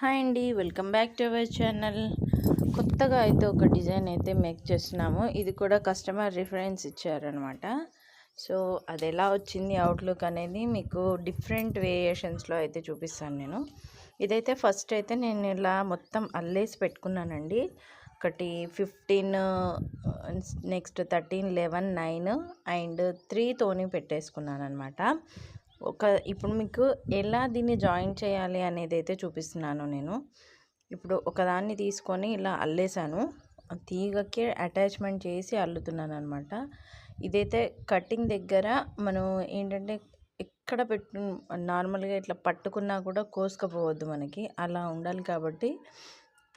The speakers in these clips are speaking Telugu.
హాయ్ అండి, welcome back to our channel. కొత్తగా అయితే ఒక డిజైన్ అయితే మేక్ చేస్తున్నాము. ఇది కూడా కస్టమర్ రిఫరెన్స్ ఇచ్చారనమాట. సో అది ఎలా వచ్చింది అవుట్లుక్ అనేది మీకు డిఫరెంట్ వేరియేషన్స్లో అయితే చూపిస్తాను నేను. ఇదైతే ఫస్ట్ అయితే నేను ఇలా మొత్తం అల్లేసి పెట్టుకున్నానండి. ఒకటి 15, నెక్స్ట్ 13, 11, 9 అండ్ 3తోని పెట్టేసుకున్నాను అనమాట. ఇప్పుడు మీకు ఎలా దీన్ని జాయిన్ చేయాలి అనేది అయితే చూపిస్తున్నాను నేను. ఇప్పుడు ఒకదాన్ని తీసుకొని ఇలా అల్లేసాను, తీగకి అటాచ్మెంట్ చేసి అల్లుతున్నాను అనమాట. ఇదైతే కటింగ్ దగ్గర మనం ఏంటంటే ఎక్కడ నార్మల్గా ఇట్లా పట్టుకున్నా కూడా కోసుకపోవద్దు, మనకి అలా ఉండాలి. కాబట్టి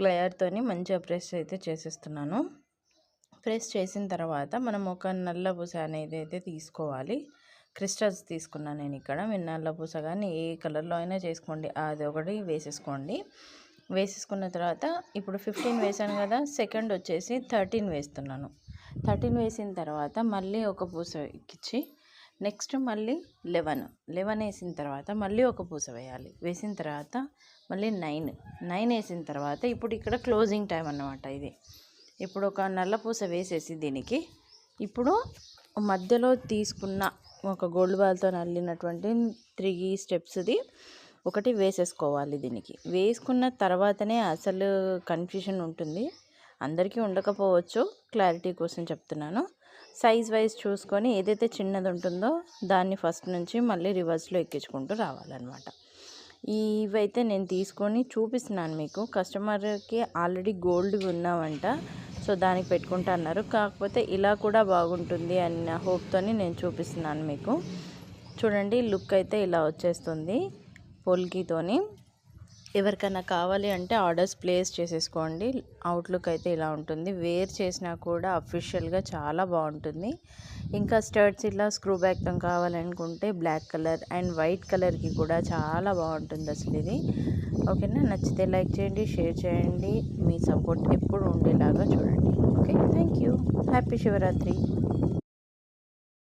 ప్లేయర్తోని మంచిగా ప్రెస్ అయితే చేసేస్తున్నాను. ప్రెస్ చేసిన తర్వాత మనం ఒక నల్ల పూస అనేది అయితే తీసుకోవాలి. క్రిస్టల్స్ తీసుకున్నాను నేను ఇక్కడ. మీరు నల్ల పూస కానీ ఏ కలర్లో అయినా చేసుకోండి, అది ఒకటి వేసేసుకోండి. వేసేసుకున్న తర్వాత ఇప్పుడు 15 వేసాను కదా, సెకండ్ వచ్చేసి 13 వేస్తున్నాను. 13 వేసిన తర్వాత మళ్ళీ ఒక పూస ఎక్కించి నెక్స్ట్ మళ్ళీ 11 వేసిన తర్వాత మళ్ళీ ఒక పూస వేయాలి. వేసిన తర్వాత మళ్ళీ 9 వేసిన తర్వాత ఇప్పుడు ఇక్కడ క్లోజింగ్ టైం అన్నమాట. ఇది ఇప్పుడు ఒక నల్ల పూస వేసేసి దీనికి ఇప్పుడు మధ్యలో తీసుకున్న ఒక గోల్డ్ బాల్తో అల్లినటువంటి 3 స్టెప్స్ది ఒకటి వేసేసుకోవాలి. దీనికి వేసుకున్న తర్వాతనే అసలు కన్ఫ్యూజన్ ఉంటుంది, అందరికీ ఉండకపోవచ్చు, క్లారిటీ కోసం చెప్తున్నాను. సైజ్ వైజ్ చూసుకొని ఏదైతే చిన్నది ఉంటుందో దాన్ని ఫస్ట్ నుంచి మళ్ళీ రివర్స్లో ఎక్కించుకుంటూ రావాలన్నమాట. ఇవైతే నేను తీసుకొని చూపిస్తున్నాను మీకు. కస్టమర్కి ఆల్రెడీ గోల్డ్ ఉన్నామంట, సో దానికి పెట్టుకుంటా అన్నారు. కాకపోతే ఇలా కూడా బాగుంటుంది అన్న హోప్తోని నేను చూపిస్తున్నాను మీకు. చూడండి, లుక్ అయితే ఇలా వచ్చేస్తుంది పోల్కీతోని. ఎవరికైనా కావాలి అంటే ఆర్డర్స్ ప్లేస్ చేసేసుకోండి. అవుట్లుక్ అయితే ఇలా ఉంటుంది. వేర్ చేసినా కూడా అఫీషియల్గా చాలా బాగుంటుంది. ఇంకా స్టర్ట్స్ ఇలా స్క్రూ బ్యాక్తో కావాలనుకుంటే బ్లాక్ కలర్ అండ్ వైట్ కలర్కి కూడా చాలా బాగుంటుంది అసలు ఇది. ఓకేనా? నచ్చితే లైక్ చేయండి, షేర్ చేయండి. మీ సపోర్ట్ ఎప్పుడు ఉండేలాగా చూడండి. Okay, thank you. Happy Shivaratri.